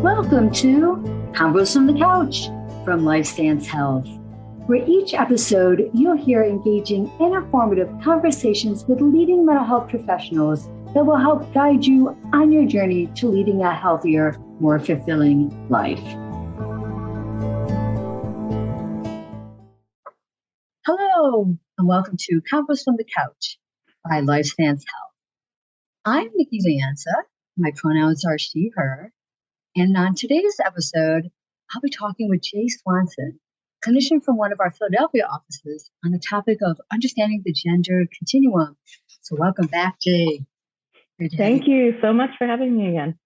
Welcome to Convos from the Couch from Lifestance Health, where each episode you'll hear engaging and informative conversations with leading mental health professionals that will help guide you on your journey to leading a healthier, more fulfilling life. Hello, and welcome to Convos from the Couch by Lifestance Health. I'm Nikki Lianza. My pronouns are she, her. And on today's episode, I'll be talking with Jae Swanson, clinician from one of our Philadelphia offices, on the topic of understanding the gender continuum. So welcome back, Jae. Thank you so much for having me again.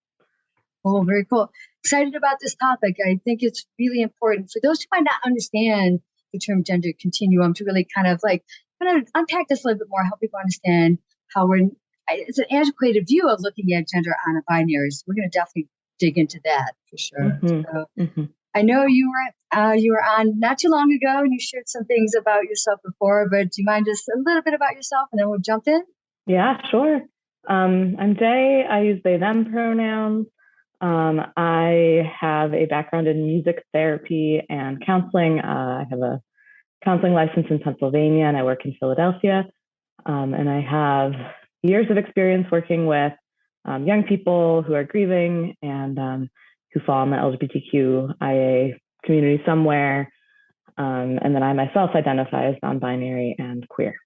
Oh, very cool. Excited about this topic. I think it's really important for those who might not understand the term gender continuum to really kind of unpack this a little bit more, help people understand how it's an antiquated view of looking at gender on a binary. So we're going to definitely dig into that for sure. I know you were on not too long ago and you shared some things about yourself before, but do you mind just a little bit about yourself and then we'll jump in? Yeah, sure. I'm Jae. I use they, them pronouns. I have a background in music therapy and counseling. I have a counseling license in Pennsylvania and I work in Philadelphia. And I have years of experience working with young people who are grieving and who fall in the LGBTQIA community somewhere. And then I myself identify as non-binary and queer.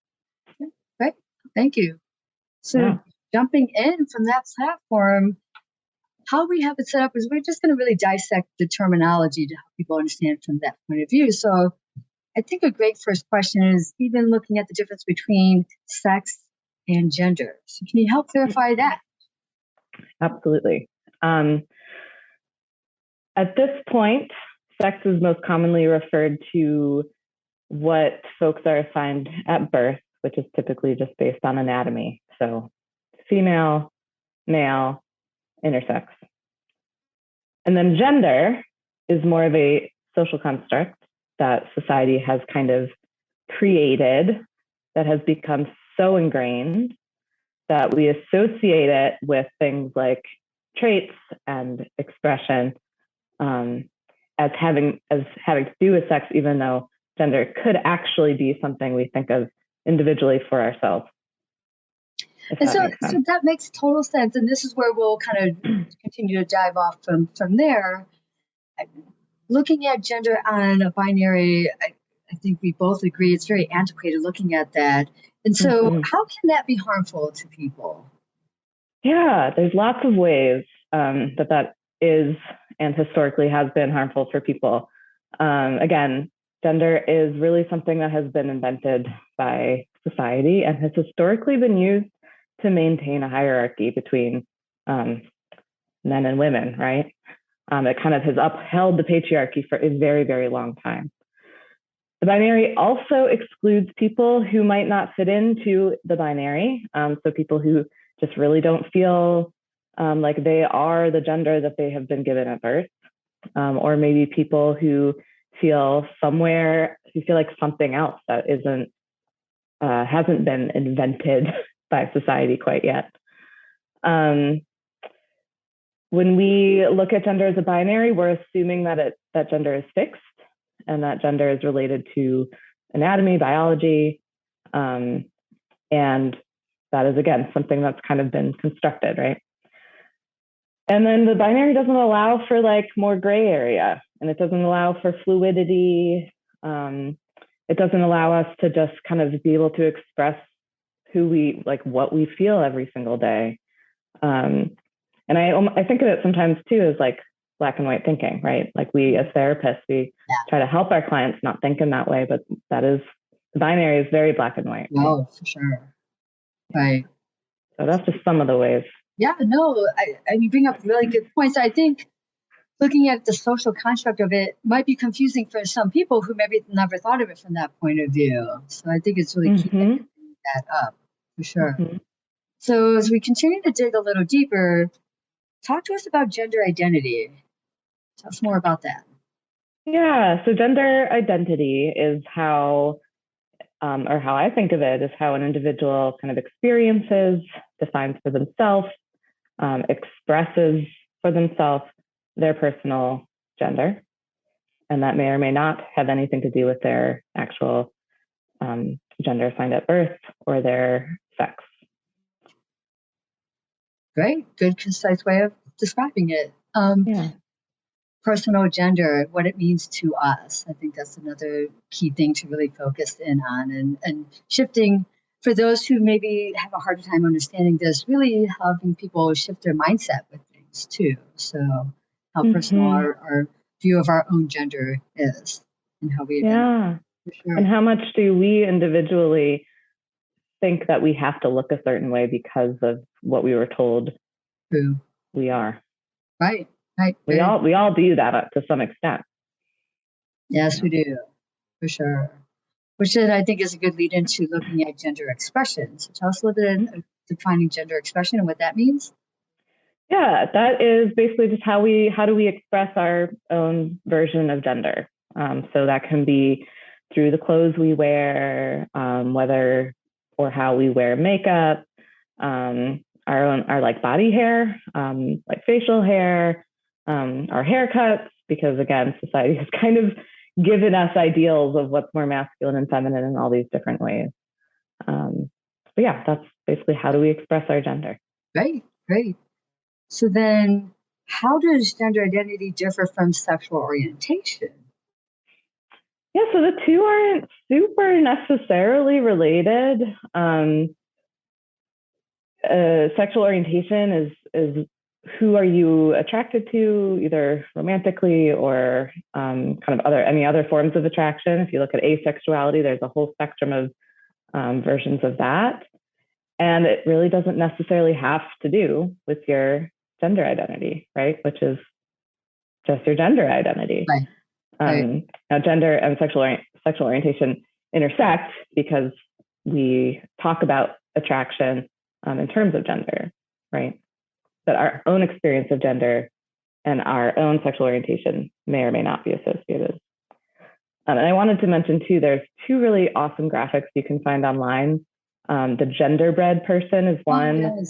Great. Thank you. So Jumping in from that platform, how we have it set up is we're just going to really dissect the terminology to help people understand from that point of view. So I think a great first question is even looking at the difference between sex and gender. So can you help clarify that? Absolutely. At this point, sex is most commonly referred to what folks are assigned at birth, which is typically just based on anatomy. So female, male, intersex. And then gender is more of a social construct that society has kind of created that has become so ingrained that we associate it with things like traits and expression as having to do with sex, even though gender could actually be something we think of individually for ourselves. And so that makes total sense. And this is where we'll kind of continue to dive off from there. Looking at gender on a binary, I think we both agree it's very antiquated looking at that. And so how can that be harmful to people? Yeah, there's lots of ways that is and historically has been harmful for people. Again, gender is really something that has been invented by society and has historically been used to maintain a hierarchy between men and women, right? It kind of has upheld the patriarchy for a very, very long time. The binary also excludes people who might not fit into the binary. So people who just really don't feel like they are the gender that they have been given at birth. Or maybe people who feel like something else that hasn't been invented by society quite yet. When we look at gender as a binary, we're assuming that gender is fixed and that gender is related to anatomy, biology, and that is, again, something that's kind of been constructed, right? And then the binary doesn't allow for more gray area, and it doesn't allow for fluidity. It doesn't allow us to just kind of be able to express what we feel every single day. And I think of it sometimes too as black and white thinking, right? Like we as therapists, we try to help our clients not think in that way, but the binary is very black and white. Right? Oh, for sure. Right. So that's just some of the ways. Yeah, no, you bring up really good points. I think looking at the social construct of it might be confusing for some people who maybe never thought of it from that point of view. So I think it's really key to bring that up, for sure. So as we continue to dig a little deeper, talk to us about gender identity. Tell us more about that. Yeah, so gender identity is how I think of it, is how an individual kind of experiences, defines for themselves, expresses for themselves their personal gender, and that may or may not have anything to do with their actual gender assigned at birth or their sex. Great, good, concise way of describing it. Personal gender, what it means to us. I think that's another key thing to really focus in on, and shifting for those who maybe have a harder time understanding this, really helping people shift their mindset with things too. So how personal our view of our own gender is and how we identify. For sure. And how much do we individually think that we have to look a certain way because of what we were told we are? Right. We all do that up to some extent. Yes, we do, for sure. Which then I think is a good lead into looking at gender expression. So tell us a little bit of defining gender expression and what that means. Yeah, that is basically just how do we express our own version of gender. So that can be through the clothes we wear, whether or how we wear makeup, our like body hair, like facial hair, our haircuts, because again, society has kind of given us ideals of what's more masculine and feminine in all these different ways. But yeah, that's basically how do we express our gender. Great. So then how does gender identity differ from sexual orientation? Yeah, so the two aren't super necessarily related. Sexual orientation is who are you attracted to, either romantically or kind of any other forms of attraction. If you look at asexuality, there's a whole spectrum of versions of that. And it really doesn't necessarily have to do with your gender identity, right? Which is just your gender identity. Right. Now, gender and sexual orientation intersect because we talk about attraction in terms of gender, right? But our own experience of gender and our own sexual orientation may or may not be associated. And I wanted to mention too, there's two really awesome graphics you can find online. The genderbread person is one,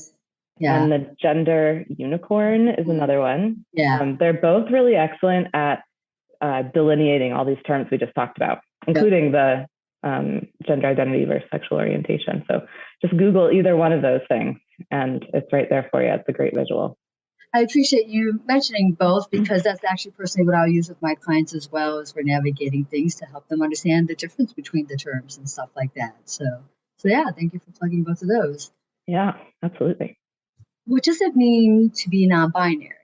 and the gender unicorn is another one. They're both really excellent at delineating all these terms we just talked about, including the gender identity versus sexual orientation. So just Google either one of those things and it's right there for you. It's a great visual. I appreciate you mentioning both, because that's actually personally what I'll use with my clients as well, as we're navigating things to help them understand the difference between the terms and stuff like that. So yeah, thank you for plugging both of those. Yeah, absolutely. What does it mean to be non-binary?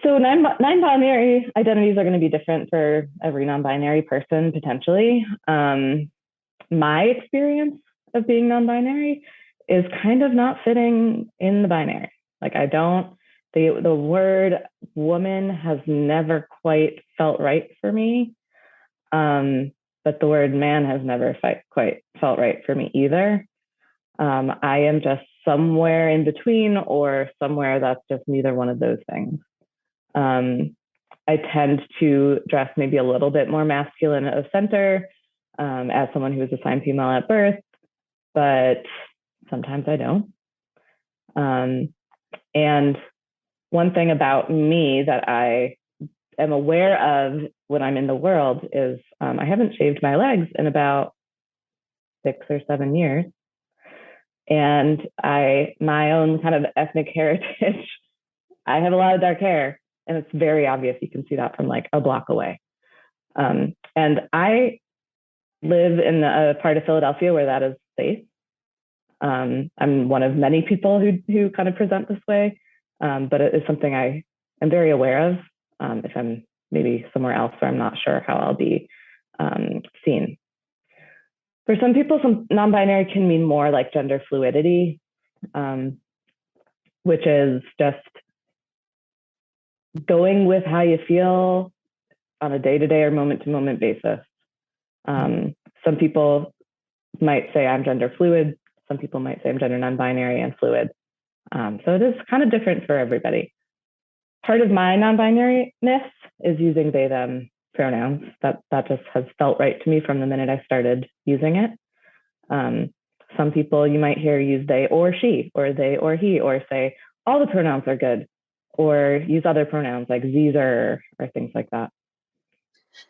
So non-binary identities are going to be different for every non-binary person, potentially. My experience of being non-binary is kind of not fitting in the binary. Like the word woman has never quite felt right for me. But the word man has never quite felt right for me either. I am just somewhere in between, or somewhere that's just neither one of those things. I tend to dress maybe a little bit more masculine of center as someone who was assigned female at birth, but sometimes I don't. And one thing about me that I am aware of when I'm in the world is I haven't shaved my legs in about 6 or 7 years. And my own kind of ethnic heritage, I have a lot of dark hair, and it's very obvious. You can see that from like a block away. And I live in a part of Philadelphia where that is safe. I'm one of many people who kind of present this way, but it is something I am very aware of. If I'm maybe somewhere else where I'm not sure how I'll be seen. For some people, some non-binary can mean more like gender fluidity, which is just going with how you feel on a day-to-day or moment-to-moment basis. Some people might say I'm gender fluid. Some people might say I'm gender non-binary and fluid. So it is kind of different for everybody. Part of my non-binariness is using they, them pronouns. That just has felt right to me from the minute I started using it. Some people you might hear use they or she, or they or he, or say all the pronouns are good, or use other pronouns like Zer or things like that.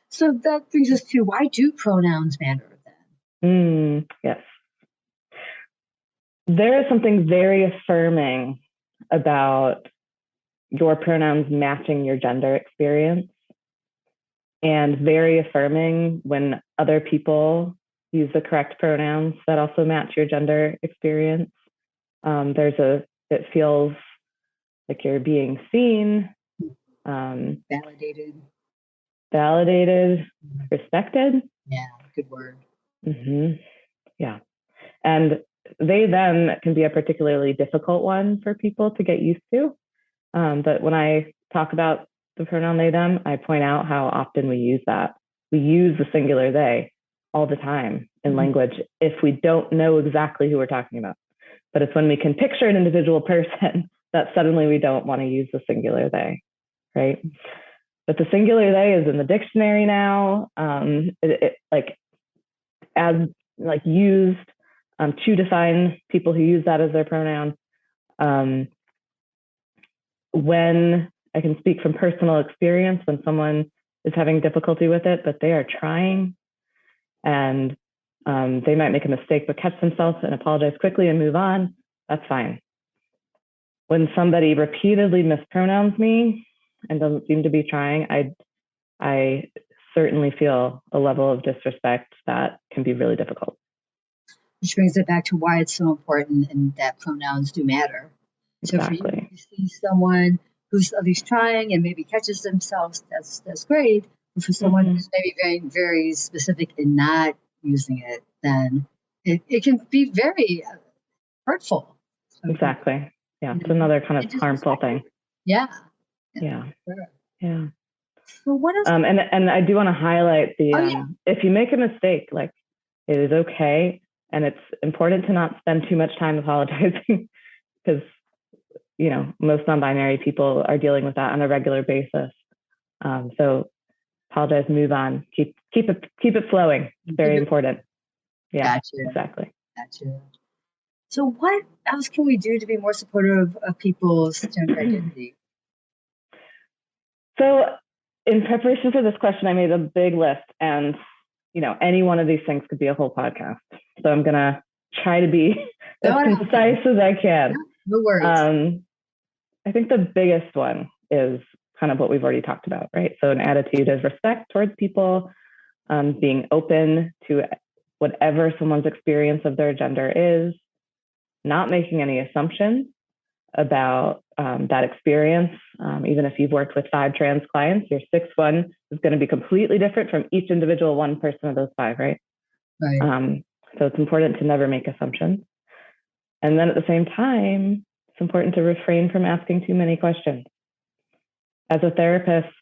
So that brings us to, why do pronouns matter then? Yes. There is something very affirming about your pronouns matching your gender experience, and very affirming when other people use the correct pronouns that also match your gender experience. It feels like you're being seen, Validated, respected. Yeah, good word. Yeah. And they, them can be a particularly difficult one for people to get used to. But when I talk about the pronoun they, them, I point out how often we use that. We use the singular they all the time in language if we don't know exactly who we're talking about. But it's when we can picture an individual person that suddenly we don't want to use the singular they, right? But the singular they is in the dictionary now, used to define people who use that as their pronoun. When I can speak from personal experience, when someone is having difficulty with it, but they are trying, and they might make a mistake but catch themselves and apologize quickly and move on, that's fine. When somebody repeatedly mispronouns me and doesn't seem to be trying, I certainly feel a level of disrespect that can be really difficult. Which brings it back to why it's so important and that pronouns do matter. Exactly. So for you to see someone who's at least trying and maybe catches themselves, that's great. But for someone who's maybe very, very specific in not using it, then it can be very hurtful. So exactly. Yeah, it's another kind of harmful thing. Yeah. Yeah. Sure. Yeah. So what else? And I do want to highlight if you make a mistake, like, it is okay, and it's important to not spend too much time apologizing, because most non-binary people are dealing with that on a regular basis. So apologize, move on, keep it flowing. It's very important. Yeah, Gotcha. exactly. Gotcha. So what else can we do to be more supportive of people's gender identity? So in preparation for this question, I made a big list, and any one of these things could be a whole podcast. So I'm gonna try to be as concise as I can. No worries. I think the biggest one is kind of what we've already talked about, right? So an attitude of respect towards people, being open to whatever someone's experience of their gender is, not making any assumptions about that experience. Even if you've worked with 5 trans clients, your 6th one is going to be completely different from each individual one person of those 5, right? Right. So it's important to never make assumptions. And then at the same time, it's important to refrain from asking too many questions. As a therapist,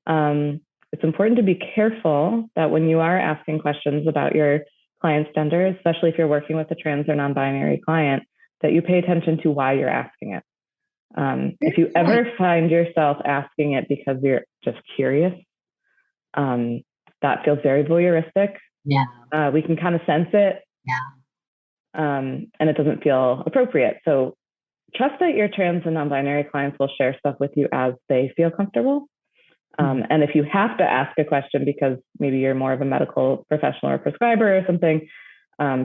it's important to be careful that when you are asking questions about your client's gender, especially if you're working with a trans or non-binary client, that you pay attention to why you're asking it. If you ever find yourself asking it because you're just curious, that feels very voyeuristic. Yeah. We can kind of sense it. Yeah. And it doesn't feel appropriate. So trust that your trans and non-binary clients will share stuff with you as they feel comfortable. And if you have to ask a question because maybe you're more of a medical professional or prescriber or something,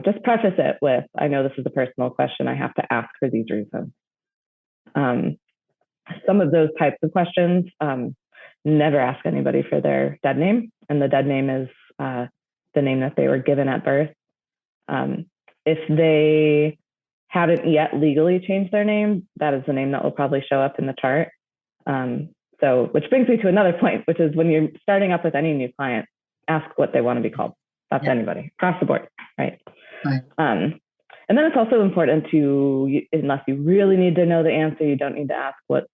just preface it with, I know this is a personal question, I have to ask for these reasons. Some of those types of questions, never ask anybody for their dead name. And the dead name is the name that they were given at birth. If they haven't yet legally changed their name, that is the name that will probably show up in the chart. So, which brings me to another point, which is when you're starting up with any new client, ask what they want to be called. That's anybody, across the board, right? And then it's also important to, unless you really need to know the answer, you don't need to ask what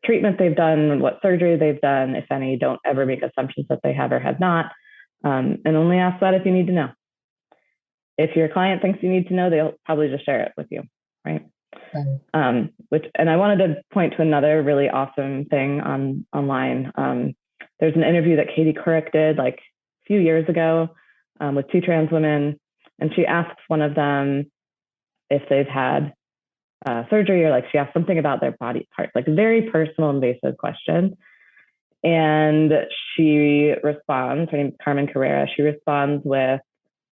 treatment they've done, what surgery they've done, if any. Don't ever make assumptions that they have or have not, and only ask that if you need to know. If your client thinks you need to know, they'll probably just share it with you, right? And I wanted to point to another really awesome thing online. There's an interview that Katie Couric did like a few years ago with 2 trans women, and she asks one of them if they've had surgery, or like she asked something about their body parts, like a very personal, invasive question. And she responds, her name is Carmen Carrera. She responds with,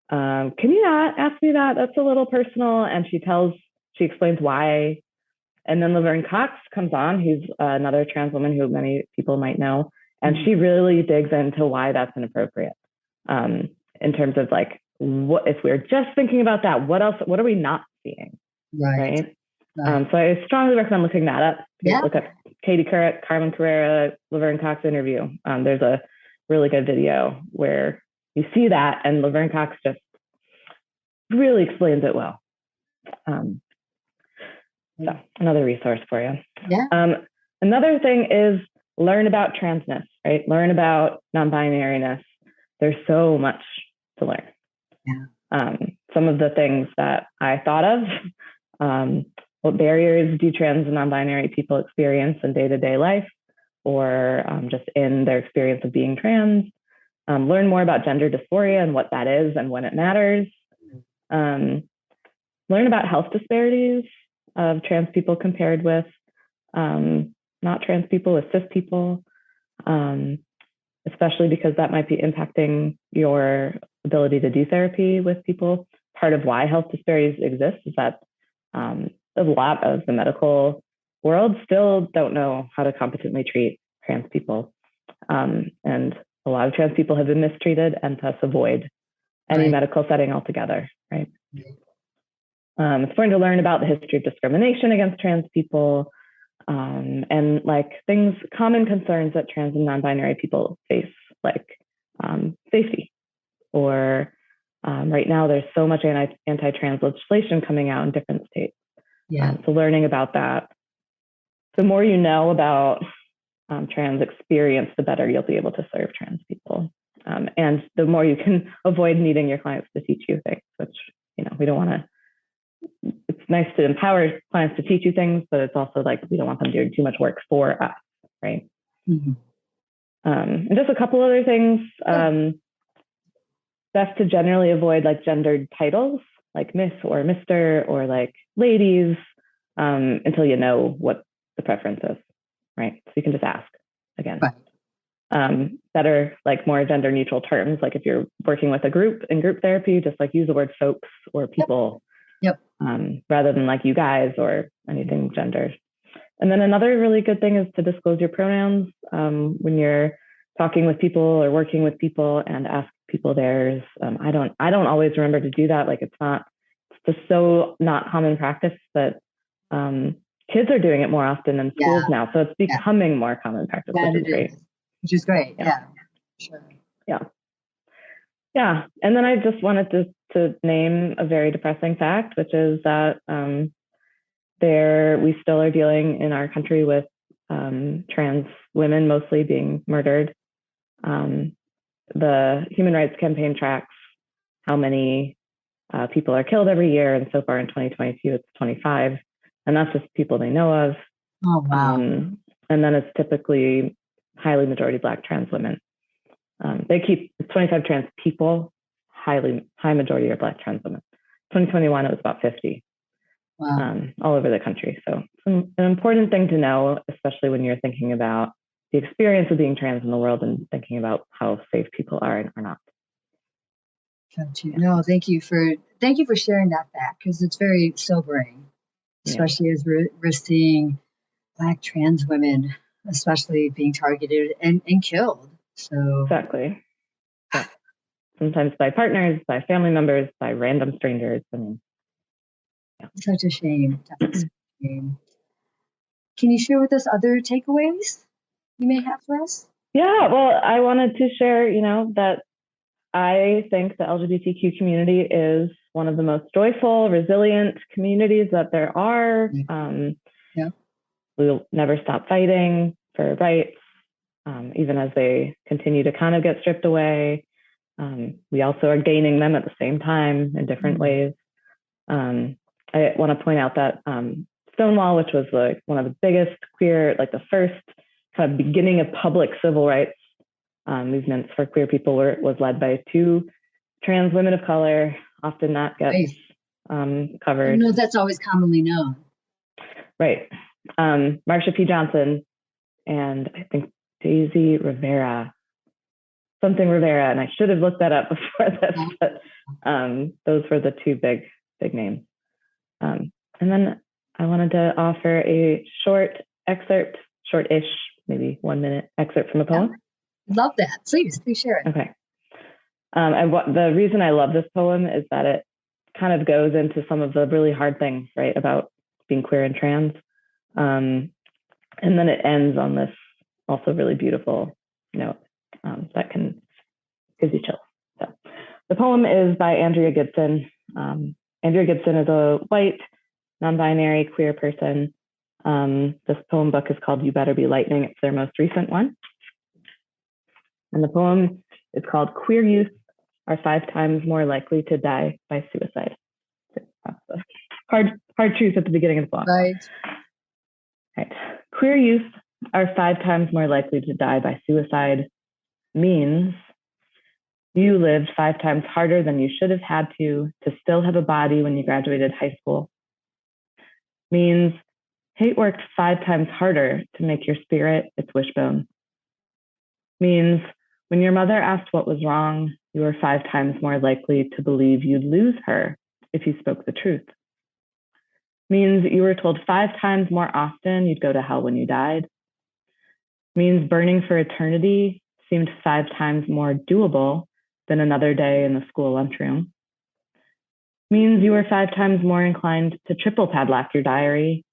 can you not ask me that? That's a little personal. And she explains why. And then Laverne Cox comes on, who's another trans woman who many people might know. And she really digs into why that's inappropriate. In terms of like, what if we're just thinking about that, what are we not seeing? Right. So I strongly recommend looking that up. Look up Katie Couric, Carmen Carrera, Laverne Cox interview. There's a really good video where you see that, and Laverne Cox just really explains it well. So another resource for you. Another thing is learn about transness, right? Learn about non-binariness. There's so much to learn. Some of the things that I thought of, what barriers do trans and non-binary people experience in day-to-day life, or just in their experience of being trans. Learn more about gender dysphoria and what that is and when it matters. Learn about health disparities of trans people compared with not trans people, with cis people, especially because that might be impacting your ability to do therapy with people. Part of why health disparities exist is that a lot of the medical world still don't know how to competently treat trans people. And a lot of trans people have been mistreated and thus avoid any medical setting altogether, right? It's important to learn about the history of discrimination against trans people, and like common concerns that trans and non-binary people face, like safety, or right now there's so much anti-trans legislation coming out in different states. So learning about that. The more you know about trans experience, the better you'll be able to serve trans people. And the more you can avoid needing your clients to teach you things, which, we don't want to. It's nice to empower clients to teach you things, but it's also like we don't want them doing too much work for us, right? And just a couple other things. Best to generally avoid like gendered titles, like Miss or Mr. or like ladies, until you know what the preference is, right? So you can just ask again. Better like more gender neutral terms, like if you're working with a group in group therapy, just like use the word folks or people. Rather than like you guys or anything gendered. And then another really good thing is to disclose your pronouns when you're talking with people or working with people, and ask people theirs. I don't always remember to do that. Like it's just so not common practice, but kids are doing it more often in schools now. So it's becoming more common practice, which is great. Sure. Yeah. And then I just wanted to name a very depressing fact, which is that we still are dealing in our country with trans women mostly being murdered. The Human Rights Campaign tracks how many people are killed every year. And so far in 2022, it's 25. And that's just people they know of. Oh, wow. And then it's typically highly majority Black trans women. They keep 25 trans people, high majority are Black trans women. 2021, it was about 50. All over the country. So an important thing to know, especially when you're thinking about the experience of being trans in the world and thinking about how safe people are and are not. No, thank you for sharing that fact, because it's very sobering, especially as we're seeing Black trans women, especially being targeted and killed. So exactly. Yeah. Sometimes by partners, by family members, by random strangers. Such a shame. Definitely such a shame. Can you share with us other takeaways you may have for us? Yeah, well, I wanted to share, that I think the LGBTQ community is one of the most joyful, resilient communities that there are. We'll never stop fighting for rights, even as they continue to kind of get stripped away. We also are gaining them at the same time in different ways. I want to point out that Stonewall, which was like one of the biggest queer, like the first kind of beginning of public civil rights movements for queer people, was led by two trans women of color. Often that gets covered. No, that's always commonly known. Right. Marsha P. Johnson and I think Daisy Rivera, something Rivera, and I should have looked that up before this, but those were the two big names. And then I wanted to offer a short excerpt, short-ish, maybe 1 minute excerpt from a poem. Love that. Please share it. Okay. And the reason I love this poem is that it kind of goes into some of the really hard things, right, about being queer and trans. And then it ends on this also really beautiful note that gives you chills. So the poem is by Andrea Gibson. Andrea Gibson is a white, non-binary, queer person. This poem book is called You Better Be Lightning. It's their most recent one. And the poem is called Queer Youth Are 5 Times More Likely to Die by Suicide. That's the hard truth at the beginning of the poem. Right. Queer youth are 5 times more likely to die by suicide means you lived 5 times harder than you should have had to still have a body when you graduated high school. Means hate worked 5 times harder to make your spirit its wishbone. Means when your mother asked what was wrong, you were 5 times more likely to believe you'd lose her if you spoke the truth. Means you were told 5 times more often you'd go to hell when you died. Means burning for eternity seemed 5 times more doable than another day in the school lunchroom. Means you were 5 times more inclined to triple padlock your diary.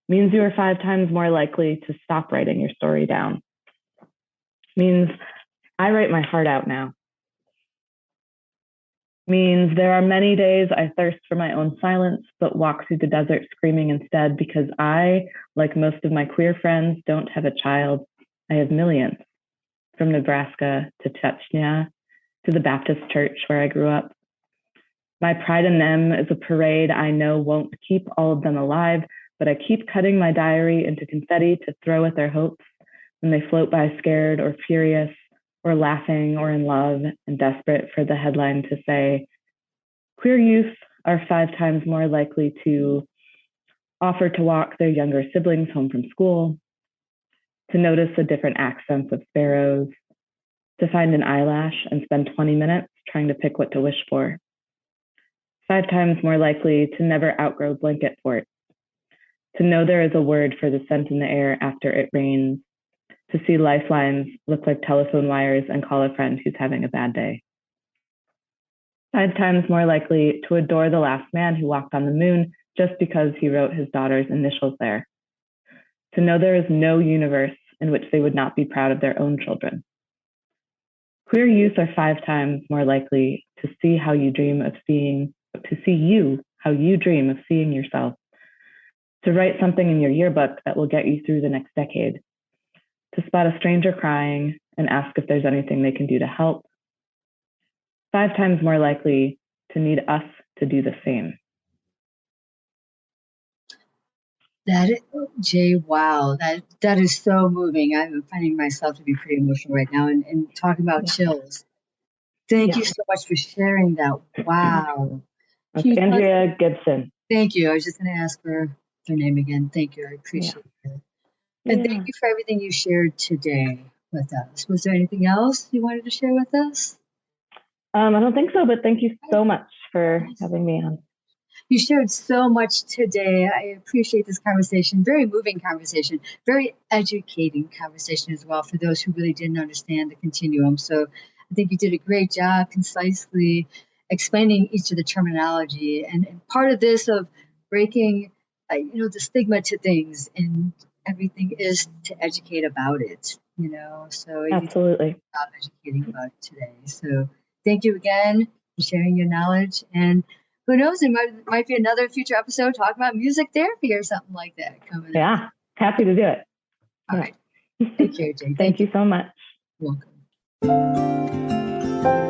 Means you were 5 times more likely to stop writing your story down. Means I write my heart out now. Means there are many days I thirst for my own silence, but walk through the desert screaming instead because I, like most of my queer friends, don't have a child. I have millions, from Nebraska to Chechnya to the Baptist church where I grew up. My pride in them is a parade I know won't keep all of them alive, but I keep cutting my diary into confetti to throw at their hopes when they float by scared or furious or laughing or in love and desperate for the headline to say, queer youth are 5 times more likely to offer to walk their younger siblings home from school, to notice the different accents of sparrows, to find an eyelash and spend 20 minutes trying to pick what to wish for. 5 times more likely to never outgrow blanket forts, to know there is a word for the scent in the air after it rains, to see lifelines look like telephone wires and call a friend who's having a bad day. 5 times more likely to adore the last man who walked on the moon just because he wrote his daughter's initials there. To know there is no universe in which they would not be proud of their own children. Queer youth are 5 times more likely to see how you dream of seeing, to see you, how you dream of seeing yourself. To write something in your yearbook that will get you through the next decade. To spot a stranger crying and ask if there's anything they can do to help. 5 times more likely to need us to do the same. Jae, wow, that is so moving. I'm finding myself to be pretty emotional right now and talking about chills. Thank you so much for sharing that. Wow. That's Andrea Gibson. Thank you. I was just going to ask for their name again. Thank you. I appreciate it. And thank you for everything you shared today with us. Was there anything else you wanted to share with us? I don't think so, but thank you so much for having me on. You shared so much today. I appreciate this conversation. Very moving conversation. Very educating conversation as well for those who really didn't understand the continuum. So I think you did a great job concisely explaining each of the terminology. And part of this of breaking, the stigma to things and everything is to educate about it, So absolutely you did a good job educating about it today. So thank you again for sharing your knowledge. And who knows, it might be another future episode talking about music therapy or something like that coming up. Happy to do it. All right. Take care, Jae. Thank you so much. You're welcome.